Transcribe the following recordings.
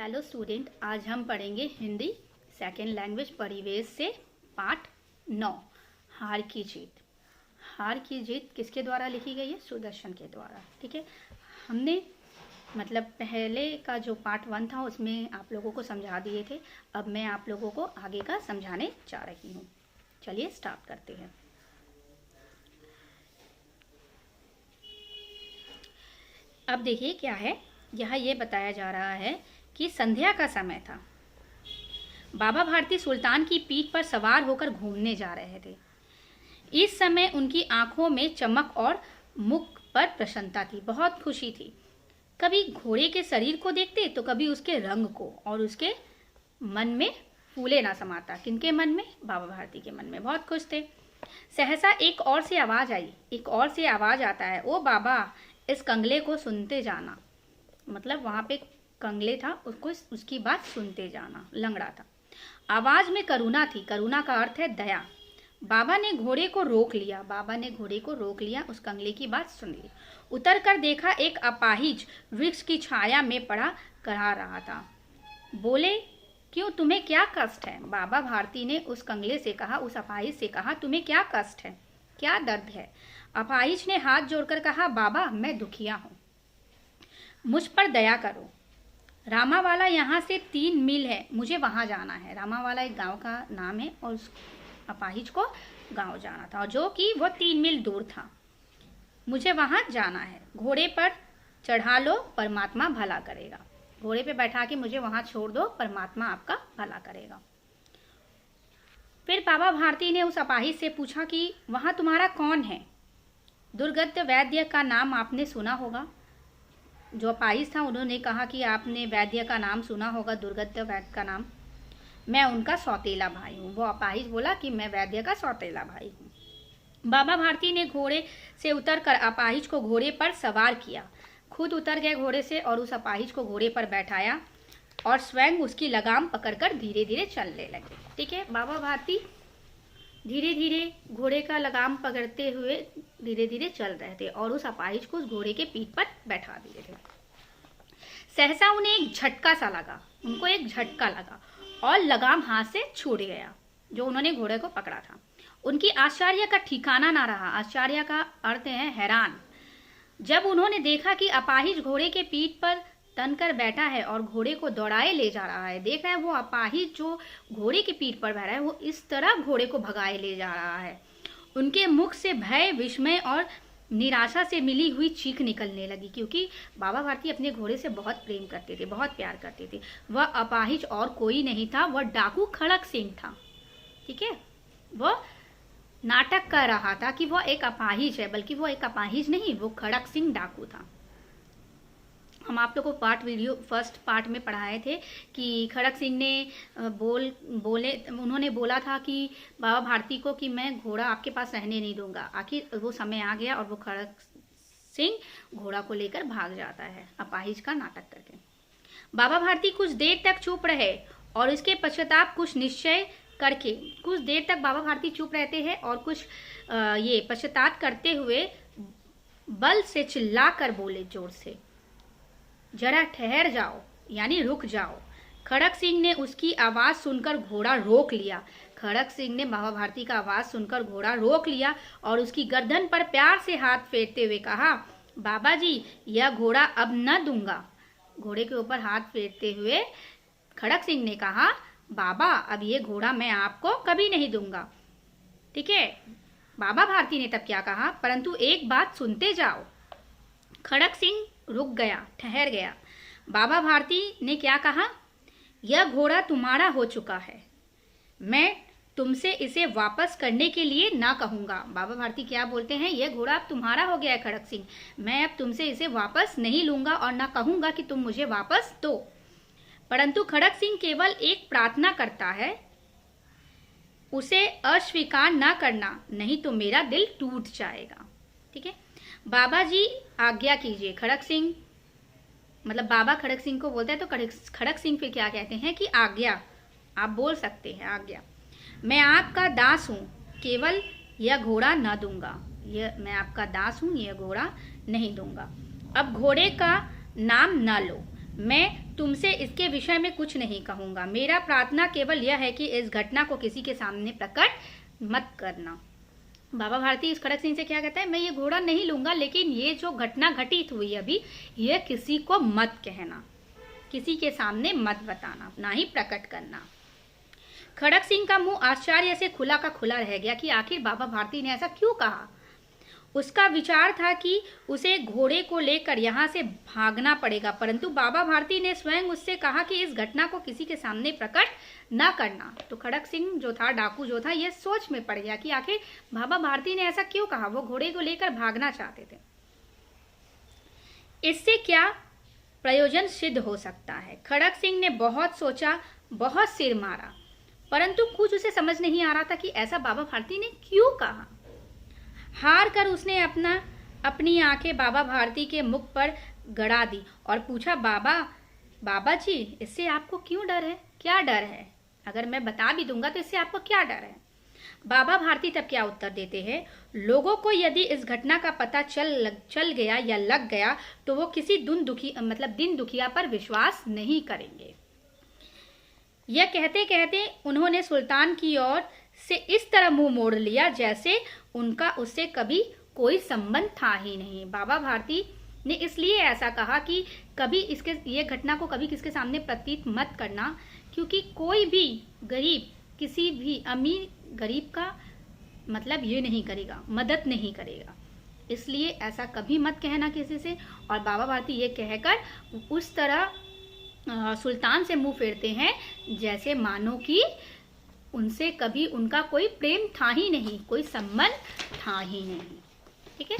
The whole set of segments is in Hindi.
हेलो स्टूडेंट, आज हम पढ़ेंगे हिंदी सेकेंड लैंग्वेज परिवेश से पाठ 9 हार की जीत। हार की जीत किसके द्वारा लिखी गई है? सुदर्शन के द्वारा। ठीक है, हमने पहले का जो पार्ट 1 था उसमें आप लोगों को समझा दिए थे। अब मैं आप लोगों को आगे का समझाने जा रही हूँ। चलिए स्टार्ट करते हैं। अब देखिए क्या है, यहाँ ये बताया जा रहा है कि संध्या का समय था। बाबा भारती सुल्तान की पीठ पर सवार होकर घूमने जा रहे थे। इस समय उनकी आंखों में चमक और मुख पर प्रसन्नता थी, बहुत खुशी थी। कभी घोड़े के शरीर को देखते तो कभी उसके रंग को, और उसके मन में फूले ना समाता। किनके मन में? बाबा भारती के मन में। बहुत खुश थे। सहसा एक और से आवाज आई, एक और से आवाज आता है, ओ बाबा, इस कंगले को सुनते जाना। वहां पे कंगले था, उसको उसकी बात सुनते जाना। लंगड़ा था। आवाज में करुणा थी। करुणा का अर्थ है दया। बाबा ने घोड़े को रोक लिया। बाबा ने घोड़े को रोक लिया, उस कंगले की बात सुन ली। उतर कर देखा, एक अपाहिज वृक्ष की छाया में पड़ा करा रहा था। बोले, क्यों, तुम्हें क्या कष्ट है? बाबा भारती ने उस कंगले से कहा, उस अपाहिज से कहा, तुम्हें क्या कष्ट है, क्या दर्द है? अपाहिज ने हाथ जोड़कर कहा, बाबा, मैं दुखिया हूं, मुझ पर दया करो। रामावाला यहाँ से 3 मील है, मुझे वहां जाना है। रामावाला एक गांव का नाम है और उस अपाहिज को गांव जाना था, जो कि वो 3 मील दूर था। मुझे वहां जाना है, घोड़े पर चढ़ा लो, परमात्मा भला करेगा। घोड़े पे बैठा के मुझे वहां छोड़ दो, परमात्मा आपका भला करेगा। फिर बाबा भारती ने उस अपाहिज से पूछा कि वहां तुम्हारा कौन है? दुर्गत वैद्य का नाम आपने सुना होगा। जो अपाहिज था उन्होंने कहा कि आपने वैद्य का नाम सुना होगा, दुर्गत वैद्य का नाम। मैं उनका सौतेला भाई हूँ। वो अपाहिज बोला कि मैं वैद्य का सौतेला भाई हूँ। बाबा भारती ने घोड़े से उतरकर अपाहिज को घोड़े पर सवार किया, खुद उतर गए घोड़े से और उस अपाहिज को घोड़े पर बैठाया और स्वयं उसकी लगाम पकड़कर धीरे धीरे चलने लगे। ठीक है, बाबा भारती धीरे धीरे घोड़े का लगाम पकड़ते हुए धीरे धीरे चल रहे थे और उस अपाहिज को उस घोड़े के पीठ पर बैठा दिए थे। सहसा उन्हें एक झटका सा लगा, उनको एक झटका लगा और लगाम हाथ से छूट गया जो उन्होंने घोड़े को पकड़ा था। उनकी आश्चर्य का ठिकाना ना रहा। आश्चर्य का अर्थ है हैरान। जब उन्होंने देखा कि अपाहिज घोड़े के पीठ पर तनकर बैठा है और घोड़े को दौड़ाए ले जा रहा है। देख रहे हैं, वो अपाहिज जो घोड़े के पीठ पर बैठा है वो इस तरह घोड़े को भगाए ले जा रहा है। उनके मुख से भय, विस्मय और निराशा से मिली हुई चीख निकलने लगी, क्योंकि बाबा भारती अपने घोड़े से बहुत प्रेम करते थे, बहुत प्यार करते थे। वह अपाहिज और कोई नहीं था, वह डाकू खड़क सिंह था। ठीक है, वह नाटक कर रहा था कि वह एक अपाहिज है, बल्कि वो एक अपाहिज नहीं, वो खड़क सिंह डाकू था। हम आप लोगों को फर्स्ट पार्ट में पढ़ाए थे कि खड़क सिंह ने उन्होंने बोला था कि बाबा भारती को कि मैं घोड़ा आपके पास रहने नहीं दूंगा। आखिर वो समय आ गया और वो खड़क सिंह घोड़ा को लेकर भाग जाता है अपाहिज का नाटक करके। बाबा भारती कुछ देर तक चुप रहे और इसके पश्चाताप कुछ निश्चय करके, कुछ देर तक बाबा भारती चुप रहते हैं और कुछ ये पश्चाताप करते हुए बल से चिल्ला कर बोले जोर से, जरा ठहर जाओ, यानी रुक जाओ। खड़क सिंह ने उसकी आवाज सुनकर घोड़ा रोक लिया। खड़क सिंह ने बाबा भारती का आवाज सुनकर घोड़ा रोक लिया और उसकी गर्दन पर प्यार से हाथ फेरते हुए कहा, बाबा जी, यह घोड़ा अब न दूंगा। घोड़े के ऊपर हाथ फेरते हुए खड़क सिंह ने कहा, बाबा, अब ये घोड़ा मैं आपको कभी नहीं दूंगा। ठीक है, बाबा भारती ने तब क्या कहा, परंतु एक बात सुनते जाओ। खड़क सिंह रुक गया, ठहर गया। बाबा भारती ने क्या कहा, यह घोड़ा तुम्हारा हो चुका है, मैं तुमसे इसे वापस करने के लिए ना कहूंगा। बाबा भारती क्या बोलते हैं, यह घोड़ा अब तुम्हारा हो गया है खड़क सिंह, मैं अब तुमसे इसे वापस नहीं लूंगा और ना कहूंगा कि तुम मुझे वापस दो। परंतु खड़क सिंह केवल एक प्रार्थना करता है, उसे अस्वीकार ना करना, नहीं तो मेरा दिल टूट जाएगा। ठीक है, बाबा जी आज्ञा कीजिए। खड़क सिंह बाबा खड़क सिंह को बोलता है तो खड़क सिंह फिर क्या कहते हैं कि आज्ञा, आप बोल सकते हैं आज्ञा। मैं आपका दास हूँ, केवल यह घोड़ा न दूंगा। मैं आपका दास हूँ, यह घोड़ा नहीं दूंगा। अब घोड़े का नाम न लो, मैं तुमसे इसके विषय में कुछ नहीं कहूंगा। मेरा प्रार्थना केवल यह है कि इस घटना को किसी के सामने प्रकट मत करना। बाबा भारती इस खड़क सिंह से क्या कहता है, मैं ये घोड़ा नहीं लूंगा, लेकिन ये जो घटना घटित हुई अभी, ये किसी को मत कहना, किसी के सामने मत बताना, ना ही प्रकट करना। खड़क सिंह का मुंह आश्चर्य से खुला का खुला रह गया कि आखिर बाबा भारती ने ऐसा क्यों कहा। उसका विचार था कि उसे घोड़े को लेकर यहाँ से भागना पड़ेगा, परंतु बाबा भारती ने स्वयं उससे कहा कि इस घटना को किसी के सामने प्रकट न करना। तो खड़क सिंह जो था, डाकू जो था, यह सोच में पड़ गया कि आखिर बाबा भारती ने ऐसा क्यों कहा। वो घोड़े को लेकर भागना चाहते थे, इससे क्या प्रयोजन सिद्ध हो सकता है। खड़क सिंह ने बहुत सोचा, बहुत सिर मारा, परंतु कुछ उसे समझ नहीं आ रहा था कि ऐसा बाबा भारती ने क्यों कहा। हार कर उसने अपनी आंखें बाबा भारती के मुख पर गड़ा दी और पूछा, बाबा जी, इससे आपको क्यों डर है? क्या डर है? अगर मैं बता भी दूंगा तो इससे आपको क्या डर है? बाबा भारती तब क्या उत्तर देते हैं, लोगों को यदि इस घटना का पता चल गया या लग गया तो वो किसी दिन दुखिया पर विश्वास नहीं करेंगे। यह कहते कहते उन्होंने सुल्तान की ओर से इस तरह मुंह मोड़ लिया जैसे उनका उससे कभी कोई संबंध था ही नहीं। बाबा भारती ने इसलिए ऐसा कहा कि ये घटना को कभी किसके सामने प्रतीत मत करना, क्योंकि कोई भी गरीब किसी भी अमीर गरीब का ये नहीं करेगा, मदद नहीं करेगा, इसलिए ऐसा कभी मत कहना किसी से। और बाबा भारती ये कहकर उस तरह सुल्तान से मुंह फेरते हैं जैसे मानो कि उनसे कभी उनका कोई प्रेम था ही नहीं, कोई संबंध था ही नहीं। ठीक है।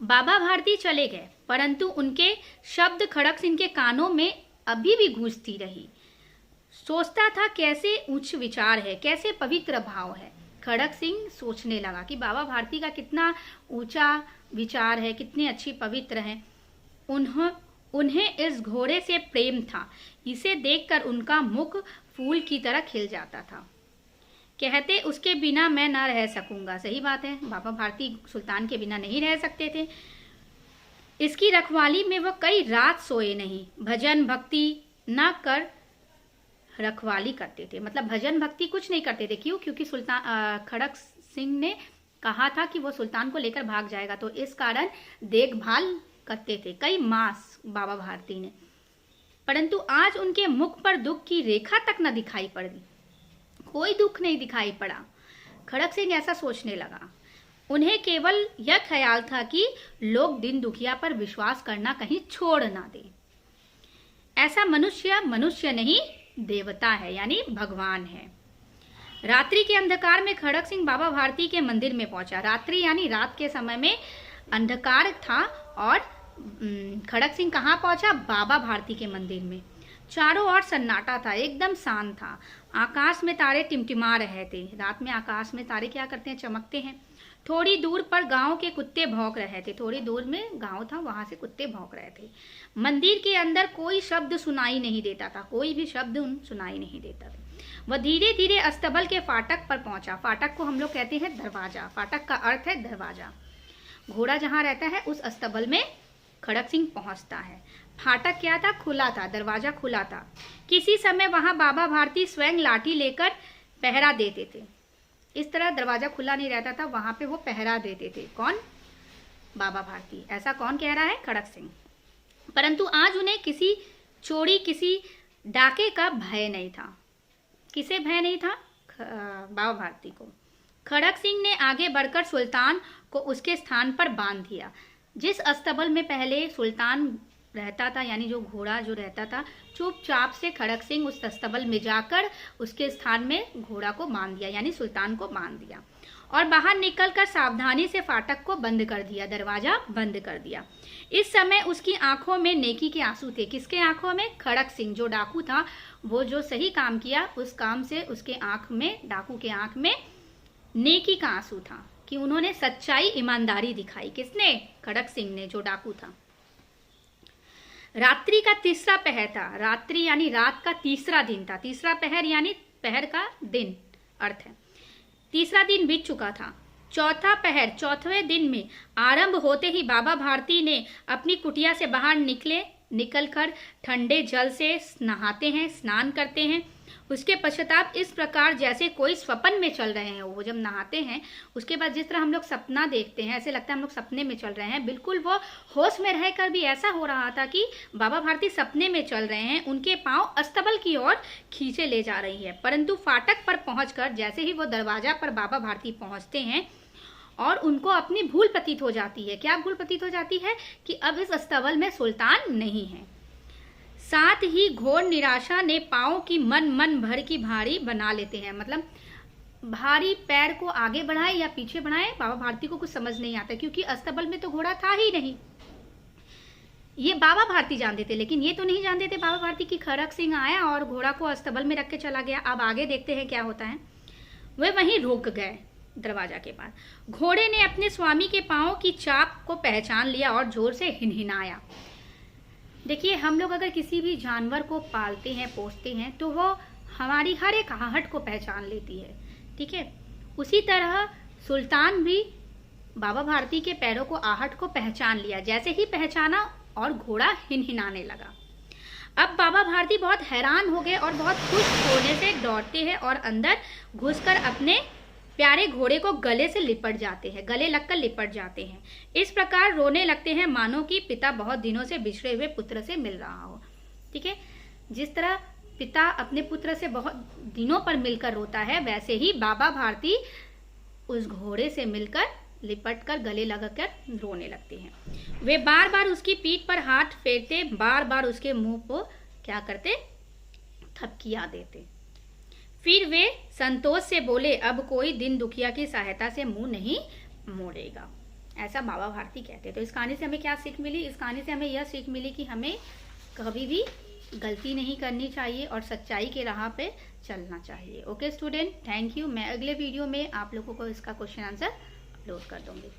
बाबा भारती चले गए, परंतु उनके शब्द खड़क सिंह के कानों में अभी भी गूंजती रही। सोचता था कैसे उच्च विचार है, कैसे पवित्र भाव है। खड़क सिंह सोचने लगा कि बाबा भारती का कितना ऊंचा विचार है, कितने अच्छी पवित्र हैं। उन्हें इस घोड़े से प्रेम था। इसे देखकर उनका मुख फूल की तरह खिल जाता था। कहते, उसके बिना मैं ना रह सकूंगा। सही बात है, बाबा भारती सुल्तान के बिना नहीं रह सकते थे। इसकी रखवाली में वह कई रात सोए नहीं, भजन भक्ति ना कर रखवाली करते थे। भजन भक्ति कुछ नहीं करते थे। क्यों? क्योंकि खड़क सिंह ने कहा था कि वो सुल्तान को लेकर भाग जाएगा, तो इस कारण देखभाल करते थे कई मास बाबा भारती ने। परंतु आज उनके मुख पर दुख की रेखा तक न दिखाई पड़ी, कोई दुख नहीं दिखाई पड़ा। खड़क सिंह ऐसा सोचने लगा। उन्हें केवल यह ख्याल था कि लोग दिन दुखिया पर विश्वास करना कहीं छोड़ ना दे। ऐसा मनुष्य नहीं, देवता है, यानी भगवान है। रात्रि के अंधकार में खड़क सिंह बाबा भारती के मंदिर में पहुंचा। रात्रि यानी रात के समय में अंधकार था और खड़क सिंह कहाँ पहुंचा? बाबा भारती के मंदिर में। चारों ओर सन्नाटा था, एकदम शांत था। आकाश में तारे टिमटिमा रहे थे। रात में आकाश में तारे क्या करते हैं? चमकते हैं। थोड़ी दूर पर गांव के कुत्ते भौंक रहे थे। थोड़ी दूर में गांव था, वहां से कुत्ते भौंक रहे थे। मंदिर के अंदर कोई शब्द सुनाई नहीं देता था, कोई भी शब्द सुनाई नहीं देता था। वह धीरे धीरे अस्तबल के फाटक पर पहुंचा। फाटक को हम लोग कहते हैं दरवाजा। फाटक का अर्थ है दरवाजा। घोड़ा जहां रहता है उस अस्तबल में खड़क सिंह पहुंचता है। फाटक क्या था? खुला था, दरवाजा खुला था। किसी समय वहां बाबा भारती स्वयं लाठी लेकर पहरा देते थे। इस तरह दरवाजा खुला नहीं रहता था, वहां पे वो पहरा देते थे। कौन? बाबा भारती। ऐसा कौन कह रहा है? खड़क सिंह। परंतु आज उन्हें किसी चोरी, किसी डाके का भय नहीं था। किसे भय नहीं था? बाबा भारती को। खड़क सिंह ने आगे बढ़कर सुल्तान को उसके स्थान पर बांध दिया। जिस अस्तबल में पहले सुल्तान रहता था, यानी जो घोड़ा जो रहता था, चुपचाप से खड़क सिंह उस अस्तबल में जाकर उसके स्थान में घोड़ा को बांध दिया, यानी सुल्तान को बांध दिया, और बाहर निकलकर सावधानी से फाटक को बंद कर दिया, दरवाजा बंद कर दिया। इस समय उसकी आंखों में नेकी के आंसू थे। किसके आंखों में? खड़क सिंह जो डाकू था, वो जो सही काम किया, उस काम से उसके आंख में, डाकू के आंख में नेकी का आंसू था कि उन्होंने सच्चाई, ईमानदारी दिखाई। किसने? खड़क सिंह ने, जो डाकू था। रात्रि का तीसरा पहर था। रात्रि यानी रात का तीसरा दिन था। तीसरा पहर यानी पहर का दिन अर्थ है। तीसरा दिन बीत चुका था। चौथा पहर, चौथे दिन में आरंभ होते ही बाबा भारती ने अपनी कुटिया से बाहर निकलकर ठंडे जल से नहाते हैं, स्नान करते हैं। उसके पश्चाताप इस प्रकार जैसे कोई स्वप्न में चल रहे हैं। वो जब नहाते हैं उसके बाद जिस तरह हम लोग सपना देखते हैं, ऐसे लगता है हम लोग सपने में चल रहे हैं। बिल्कुल वो होश में रहकर भी ऐसा हो रहा था कि बाबा भारती सपने में चल रहे हैं। उनके पांव अस्तबल की ओर खींचे ले जा रही है। परंतु फाटक पर पहुंचकर जैसे ही वो दरवाजा पर बाबा भारती पहुंचते हैं और उनको अपनी भूल प्रतीत हो जाती है। क्या भूल प्रतीत हो जाती है? कि अब इस अस्तबल में सुल्तान नहीं है। साथ ही घोर निराशा ने पाँव की मन भर की भारी बना लेते हैं। मतलब भारी पैर को आगे बढ़ाए या पीछे बढ़ाए, बाबा भारती को कुछ समझ नहीं आता, क्योंकि अस्तबल में तो घोड़ा था ही नहीं। ये बाबा भारती जानते थे, लेकिन ये तो नहीं जानते थे बाबा भारती की खरक सिंह आया और घोड़ा को अस्तबल में रख के चला गया। अब आगे देखते हैं क्या होता है। वे वहीं रुक गए दरवाजा के पास। घोड़े ने अपने स्वामी के पाँव की चाप को पहचान लिया और जोर से हिनहिनाया। देखिए, हम लोग अगर किसी भी जानवर को पालते हैं, पोसते हैं, तो वो हमारी हर एक आहट को पहचान लेती है। ठीक है, उसी तरह सुल्तान भी बाबा भारती के पैरों को, आहट को पहचान लिया। जैसे ही पहचाना और घोड़ा हिनहिनाने लगा। अब बाबा भारती बहुत हैरान हो गए और बहुत खुश होने से दौड़ते हैं और अंदर घुसकर अपने प्यारे घोड़े को गले से लिपट जाते हैं, गले लगकर लिपट जाते हैं। इस प्रकार रोने लगते हैं मानो कि पिता बहुत दिनों से बिछड़े हुए पुत्र से मिल रहा हो। ठीक है, जिस तरह पिता अपने पुत्र से बहुत दिनों पर मिलकर रोता है, वैसे ही बाबा भारती उस घोड़े से मिलकर लिपटकर गले लगाकर रोने लगते हैं। वे बार बार उसकी पीठ पर हाथ फेरते, बार बार उसके मुंह को क्या करते? थपकियां देते। फिर वे संतोष से बोले, अब कोई दिन दुखिया की सहायता से मुंह नहीं मोड़ेगा। ऐसा बाबा भारती कहते। तो इस कहानी से हमें क्या सीख मिली? इस कहानी से हमें यह सीख मिली कि हमें कभी भी गलती नहीं करनी चाहिए और सच्चाई के राह पे चलना चाहिए। Okay student, thank you. मैं अगले वीडियो में आप लोगों को इसका क्वेश्चन आंसर अपलोड कर दूंगी।